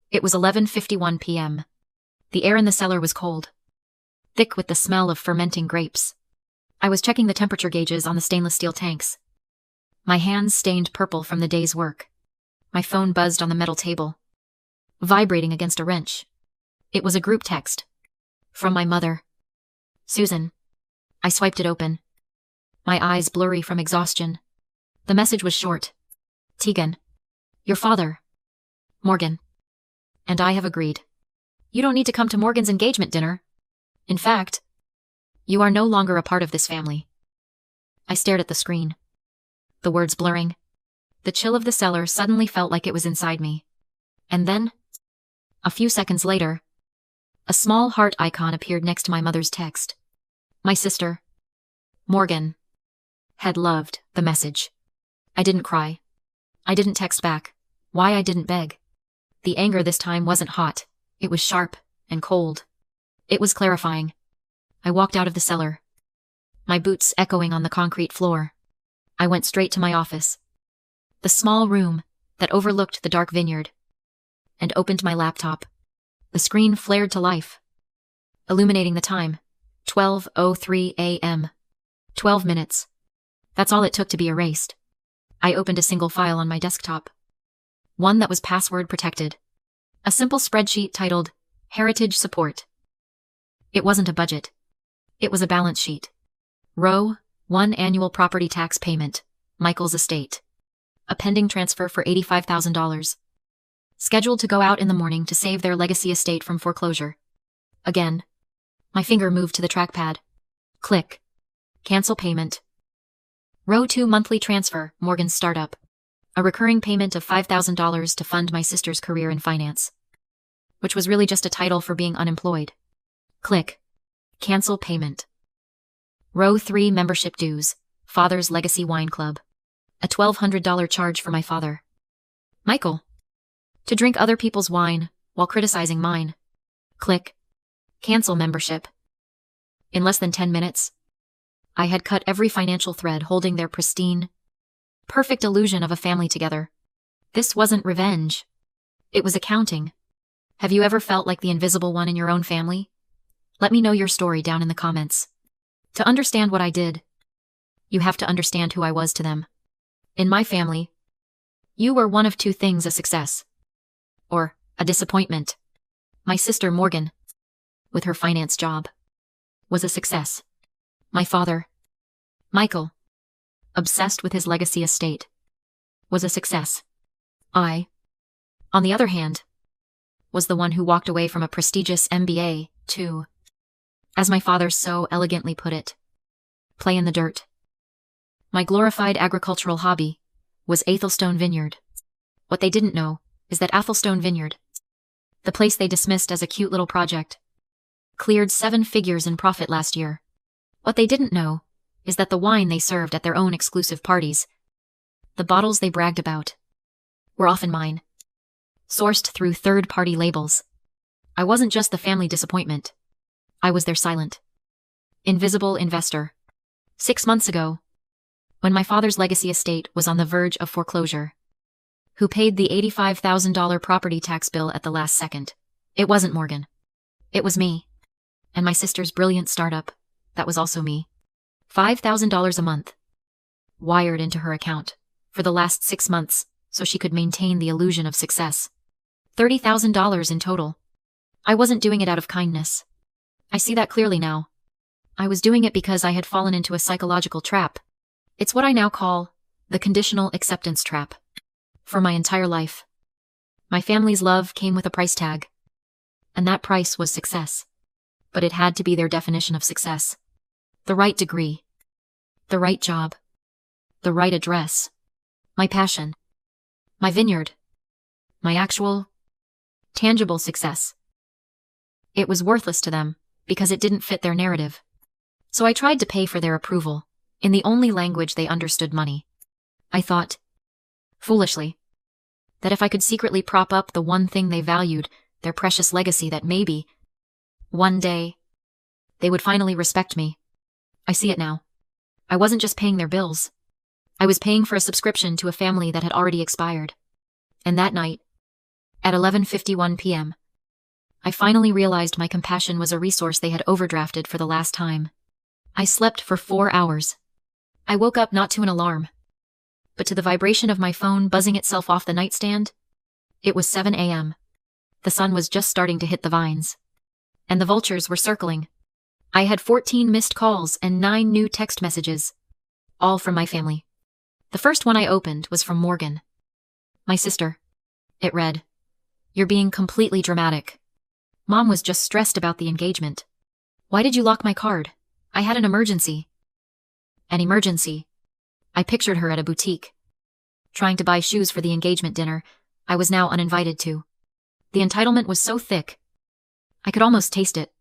It was 11:51 p.m. The air in the cellar was cold, thick with the smell of fermenting grapes. I was checking the temperature gauges on the stainless steel tanks. My hands stained purple from the day's work. My phone buzzed on the metal table, vibrating against a wrench. It was a group text. From my mother. Susan. I swiped it open, my eyes blurry from exhaustion. The message was short. Tegan. Your father, Morgan, and I have agreed. You don't need to come to Morgan's engagement dinner. In fact, you are no longer a part of this family. I stared at the screen, the words blurring. The chill of the cellar suddenly felt like it was inside me. And then, a few seconds later, a small heart icon appeared next to my mother's text. My sister, Morgan, had loved the message. I didn't cry. I didn't text back. Why I didn't beg. The anger this time wasn't hot. It was sharp and cold. It was clarifying. I walked out of the cellar, my boots echoing on the concrete floor. I went straight to my office, the small room that overlooked the dark vineyard, and opened my laptop. The screen flared to life, illuminating the time. 12:03 a.m. 12 minutes. That's all it took to be erased. I opened a single file on my desktop, one that was password protected. A simple spreadsheet titled Heritage Support. It wasn't a budget. It was a balance sheet. Row 1, annual property tax payment, Michael's estate. A pending transfer for $85,000. Scheduled to go out in the morning to save their legacy estate from foreclosure. Again, my finger moved to the trackpad. Click. Cancel payment. Row 2, monthly transfer, Morgan's startup. A recurring payment of $5,000 to fund my sister's career in finance, which was really just a title for being unemployed. Click. Cancel payment. Row 3, membership dues, Father's Legacy Wine Club. A $1,200 charge for my father, Michael, to drink other people's wine while criticizing mine. Click. Cancel membership. In less than 10 minutes, I had cut every financial thread holding their pristine, perfect illusion of a family together. This wasn't revenge. It was accounting. Have you ever felt like the invisible one in your own family? Let me know your story down in the comments. To understand what I did, you have to understand who I was to them. In my family, you were one of two things: a success or a disappointment. My sister Morgan, with her finance job, was a success. My father, Michael, obsessed with his legacy estate, was a success. I, on the other hand, was the one who walked away from a prestigious MBA to, as my father so elegantly put it, play in the dirt. My glorified agricultural hobby was Athelstone Vineyard. What they didn't know is that Athelstone Vineyard, the place they dismissed as a cute little project, cleared 7 figures in profit last year. What they didn't know is that the wine they served at their own exclusive parties, the bottles they bragged about, were often mine, sourced through third-party labels. I wasn't just the family disappointment. I was their silent, invisible investor. 6 months ago, when my father's legacy estate was on the verge of foreclosure, who paid the $85,000 property tax bill at the last second? It wasn't Morgan. It was me. And my sister's brilliant startup. That was also me. $5,000 a month, wired into her account for the last 6 months so she could maintain the illusion of success. $30,000 in total. I wasn't doing it out of kindness. I see that clearly now. I was doing it because I had fallen into a psychological trap. It's what I now call the conditional acceptance trap. For my entire life, my family's love came with a price tag. And that price was success. But it had to be their definition of success. The right degree, the right job, the right address, my passion, my vineyard, my actual, tangible success. It was worthless to them because it didn't fit their narrative. So I tried to pay for their approval in the only language they understood: money. I thought, foolishly, that if I could secretly prop up the one thing they valued, their precious legacy, that maybe, one day, they would finally respect me. I see it now. I wasn't just paying their bills. I was paying for a subscription to a family that had already expired. And that night, At 11:51 p.m., I finally realized my compassion was a resource they had overdrafted for the last time. I slept for 4 hours. I woke up not to an alarm, but to the vibration of my phone buzzing itself off the nightstand. It was 7 a.m. The sun was just starting to hit the vines, and the vultures were circling. I had 14 missed calls and 9 new text messages, all from my family. The first one I opened was from Morgan. My sister. It read, "You're being completely dramatic. Mom was just stressed about the engagement. Why did you lock my card? I had an emergency." An emergency. I pictured her at a boutique, trying to buy shoes for the engagement dinner I was now uninvited to. The entitlement was so thick, I could almost taste it.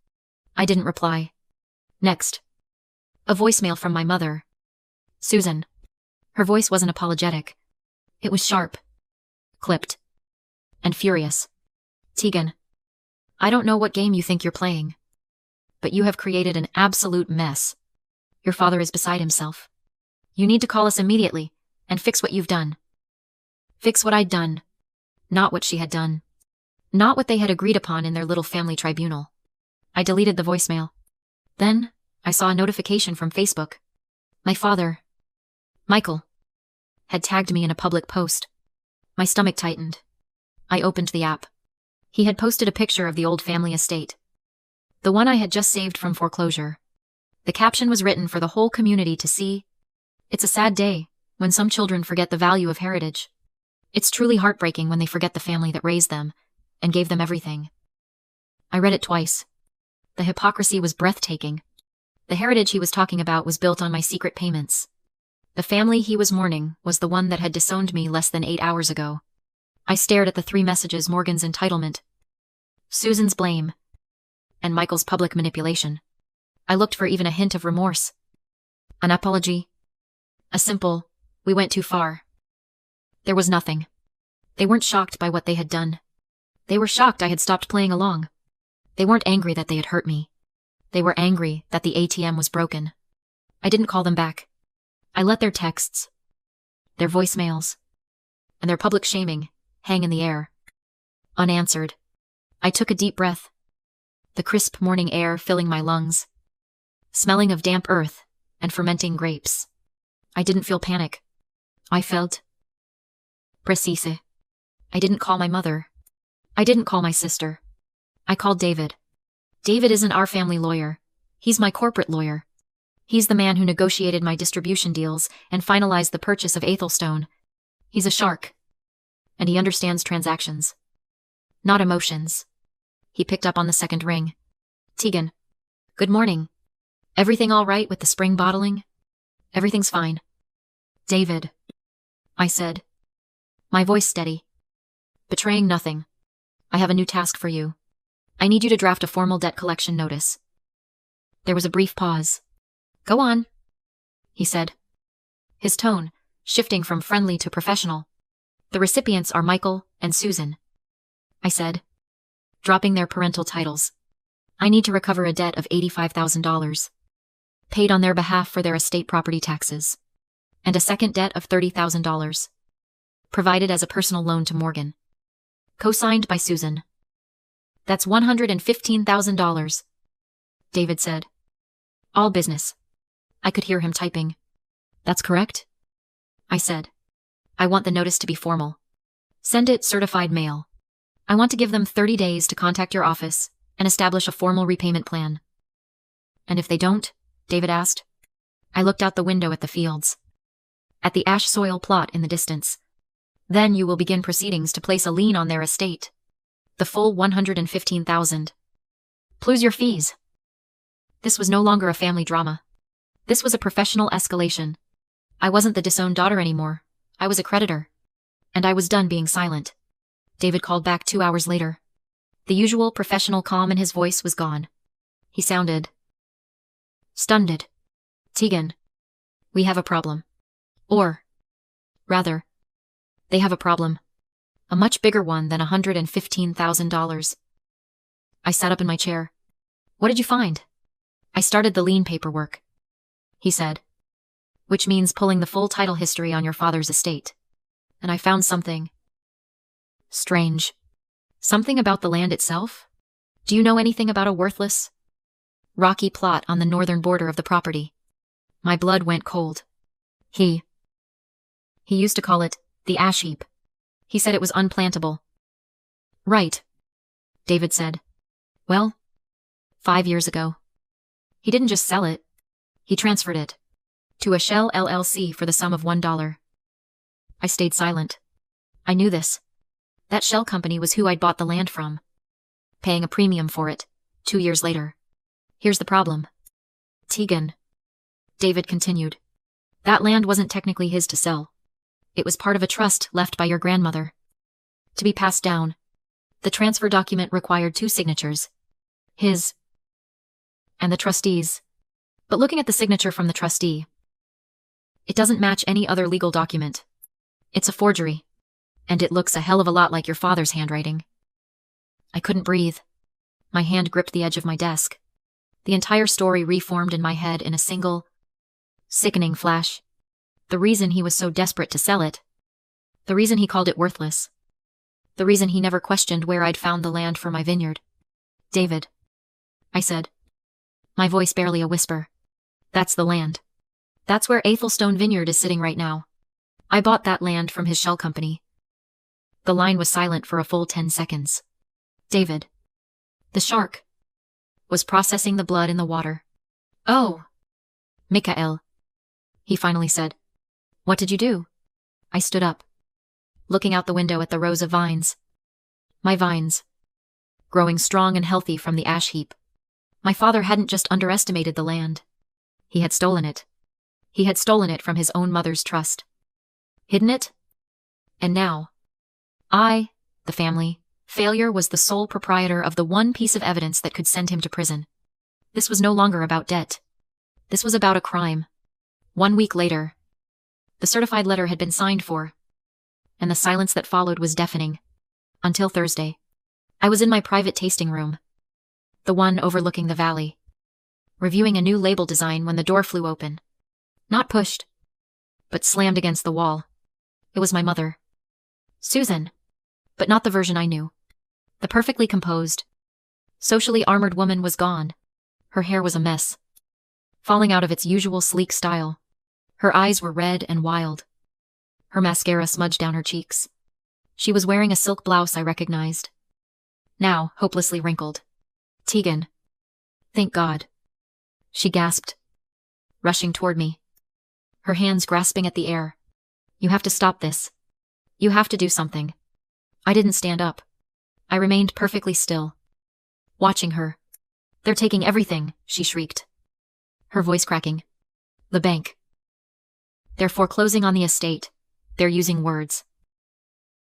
I didn't reply. Next. A voicemail from my mother. Susan. Her voice wasn't apologetic. It was sharp, clipped, and furious. "Tegan, I don't know what game you think you're playing, but you have created an absolute mess. Your father is beside himself. You need to call us immediately and fix what you've done." Fix what I'd done, not what she had done. Not what they had agreed upon in their little family tribunal. I deleted the voicemail. Then, I saw a notification from Facebook. My father, Michael, had tagged me in a public post. My stomach tightened. I opened the app. He had posted a picture of the old family estate, the one I had just saved from foreclosure. The caption was written for the whole community to see. It's a sad day when some children forget the value of heritage. It's truly heartbreaking when they forget the family that raised them and gave them everything. I read it twice. The hypocrisy was breathtaking. The heritage he was talking about was built on my secret payments. The family he was mourning was the one that had disowned me less than 8 hours ago. I stared at the 3 messages: Morgan's entitlement, Susan's blame, and Michael's public manipulation. I looked for even a hint of remorse. An apology. A simple, "We went too far." There was nothing. They weren't shocked by what they had done. They were shocked I had stopped playing along. They weren't angry that they had hurt me. They were angry that the ATM was broken. I didn't call them back. I let their texts, their voicemails, and their public shaming hang in the air, unanswered. I took a deep breath, the crisp morning air filling my lungs, smelling of damp earth and fermenting grapes. I didn't feel panic. I felt precise. I didn't call my mother. I didn't call my sister. I called David. David isn't our family lawyer. He's my corporate lawyer. He's the man who negotiated my distribution deals and finalized the purchase of Athelstone. He's a shark, and he understands transactions, not emotions. He picked up on the second ring. "Tegan. Good morning. Everything all right with the spring bottling?" "Everything's fine." "David," I said, my voice steady, betraying nothing. "I have a new task for you. I need you to draft a formal debt collection notice." There was a brief pause. "Go on," he said, his tone shifting from friendly to professional. "The recipients are Michael and Susan," I said, dropping their parental titles. "I need to recover a debt of $85,000, paid on their behalf for their estate property taxes, and a second debt of $30,000, provided as a personal loan to Morgan, co-signed by Susan." "That's $115,000, David said. "All business." I could hear him typing. "That's correct?" I said. "I want the notice to be formal. Send it certified mail. I want to give them 30 days to contact your office and establish a formal repayment plan." "And if they don't?" David asked. I looked out the window at the fields, at the ash soil plot in the distance. "Then you will begin proceedings to place a lien on their estate. The full $115,000. Plus your fees." This was no longer a family drama. This was a professional escalation. I wasn't the disowned daughter anymore. I was a creditor. And I was done being silent. David called back 2 hours later. The usual professional calm in his voice was gone. He sounded stunned. "Tegan, we have a problem. Or, rather, they have a problem. A much bigger one than $115,000. I sat up in my chair. "What did you find?" "I started the lien paperwork," he said, "which means pulling the full title history on your father's estate. And I found something strange." Something about the land itself? Do you know anything about a worthless, rocky plot on the northern border of the property? My blood went cold. He used to call it the ash heap. He said it was unplantable. Right, David said. Well, 5 years ago. He didn't just sell it. He transferred it to a Shell LLC for the sum of $1. I stayed silent. I knew this. That shell company was who I'd bought the land from, paying a premium for it, 2 years later. Here's the problem. Tegan, David continued. That land wasn't technically his to sell. It was part of a trust left by your grandmother, to be passed down. The transfer document required 2 signatures. His and the trustee's. But looking at the signature from the trustee, it doesn't match any other legal document. It's a forgery. And it looks a hell of a lot like your father's handwriting. I couldn't breathe. My hand gripped the edge of my desk. The entire story reformed in my head in a single, sickening flash. The reason he was so desperate to sell it. The reason he called it worthless. The reason he never questioned where I'd found the land for my vineyard. David, I said, my voice barely a whisper. That's the land. That's where Athelstone Vineyard is sitting right now. I bought that land from his shell company. The line was silent for a full 10 seconds. David, the shark, was processing the blood in the water. Oh, Mikael, he finally said. What did you do? I stood up, looking out the window at the rows of vines. My vines, growing strong and healthy from the ash heap. My father hadn't just underestimated the land. He had stolen it. He had stolen it from his own mother's trust. Hidden it? And now, I, the family, failure was the sole proprietor of the one piece of evidence that could send him to prison. This was no longer about debt. This was about a crime. 1 week later, the certified letter had been signed for, and the silence that followed was deafening. Until Thursday. I was in my private tasting room, the one overlooking the valley, reviewing a new label design when the door flew open. Not pushed, but slammed against the wall. It was my mother. Susan. But not the version I knew. The perfectly composed, socially armored woman was gone. Her hair was a mess, falling out of its usual sleek style. Her eyes were red and wild. Her mascara smudged down her cheeks. She was wearing a silk blouse I recognized, now hopelessly wrinkled. Tegan. Thank God. She gasped, rushing toward me, her hands grasping at the air. You have to stop this. You have to do something. I didn't stand up. I remained perfectly still, watching her. They're taking everything, she shrieked, her voice cracking. The bank. They're foreclosing on the estate. They're using words.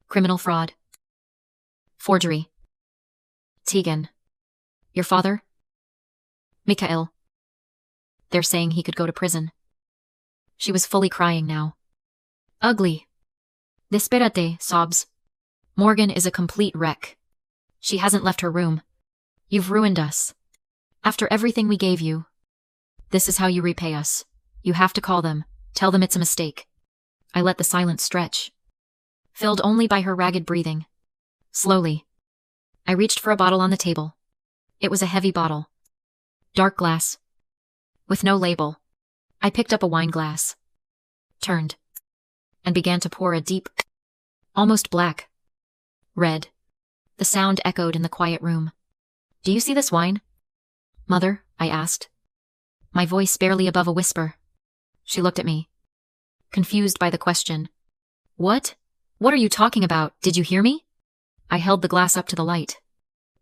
Criminal fraud. Forgery. Tegan. Your father? Mikael. They're saying he could go to prison. She was fully crying now. Ugly. Desperate, sobs. Morgan is a complete wreck. She hasn't left her room. You've ruined us. After everything we gave you. This is how you repay us. You have to call them. Tell them it's a mistake. I let the silence stretch, filled only by her ragged breathing. Slowly, I reached for a bottle on the table. It was a heavy bottle. Dark glass. With no label. I picked up a wine glass, turned, and began to pour a deep, almost black, red. The sound echoed in the quiet room. Do you see this wine? Mother, I asked, my voice barely above a whisper. She looked at me, confused by the question. What? What are you talking about? Did you hear me? I held the glass up to the light.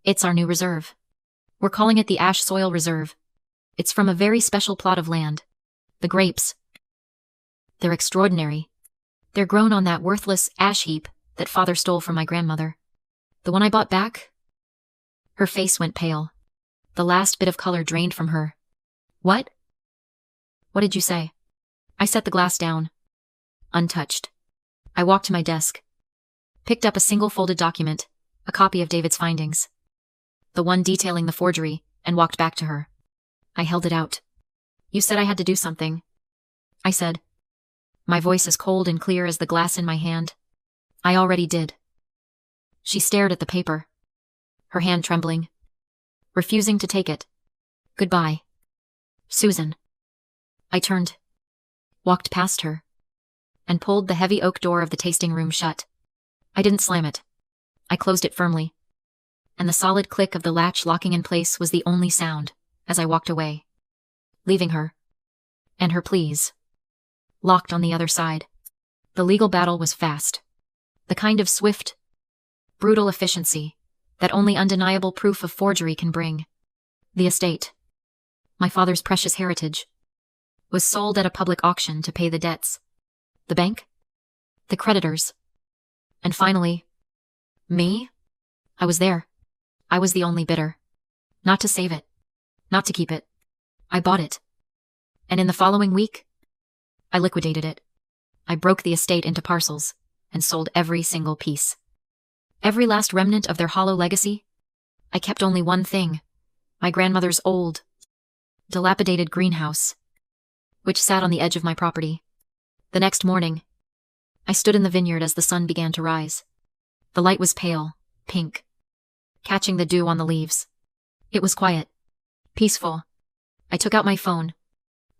It's our new reserve. We're calling it the Ash Soil Reserve. It's from a very special plot of land. The grapes. They're extraordinary. They're grown on that worthless ash heap that Father stole from my grandmother. The one I bought back? Her face went pale. The last bit of color drained from her. What? What did you say? I set the glass down, untouched. I walked to my desk, picked up a single folded document, a copy of David's findings, the one detailing the forgery, and walked back to her. I held it out. You said I had to do something. I said, my voice as cold and clear as the glass in my hand. I already did. She stared at the paper, her hand trembling, refusing to take it. Goodbye, Susan. I turned, walked past her, and pulled the heavy oak door of the tasting room shut. I didn't slam it. I closed it firmly, and the solid click of the latch locking in place was the only sound as I walked away, leaving her, and her pleas, locked on the other side. The legal battle was fast. The kind of swift, brutal efficiency that only undeniable proof of forgery can bring. The estate, my father's precious heritage, was sold at a public auction to pay the debts, the bank, the creditors, and finally, me? I was there. I was the only bidder. Not to save it, not to keep it. I bought it. And in the following week, I liquidated it. I broke the estate into parcels and sold every single piece. Every last remnant of their hollow legacy. I kept only one thing, my grandmother's old, dilapidated greenhouse, which sat on the edge of my property. The next morning, I stood in the vineyard as the sun began to rise. The light was pale, pink, catching the dew on the leaves. It was quiet, peaceful. I took out my phone.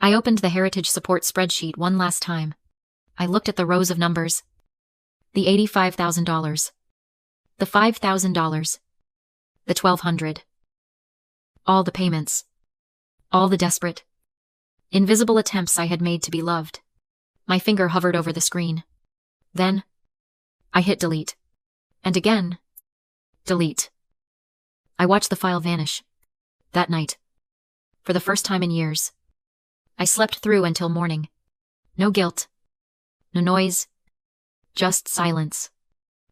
I opened the Heritage Support spreadsheet one last time. I looked at the rows of numbers. The $85,000. The $5,000. The $1,200. All the payments. All the desperate, invisible attempts I had made to be loved. My finger hovered over the screen. Then, I hit delete. And again, delete. I watched the file vanish. That night, for the first time in years, I slept through until morning. No guilt. No noise. Just silence.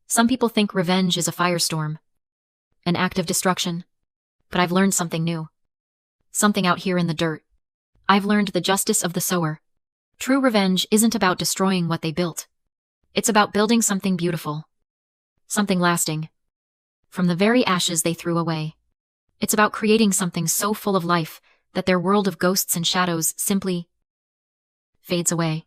Some people think revenge is a firestorm, an act of destruction. But I've learned something new. Something out here in the dirt. I've learned the justice of the sower. True revenge isn't about destroying what they built. It's about building something beautiful. Something lasting. From the very ashes they threw away. It's about creating something so full of life that their world of ghosts and shadows simply fades away.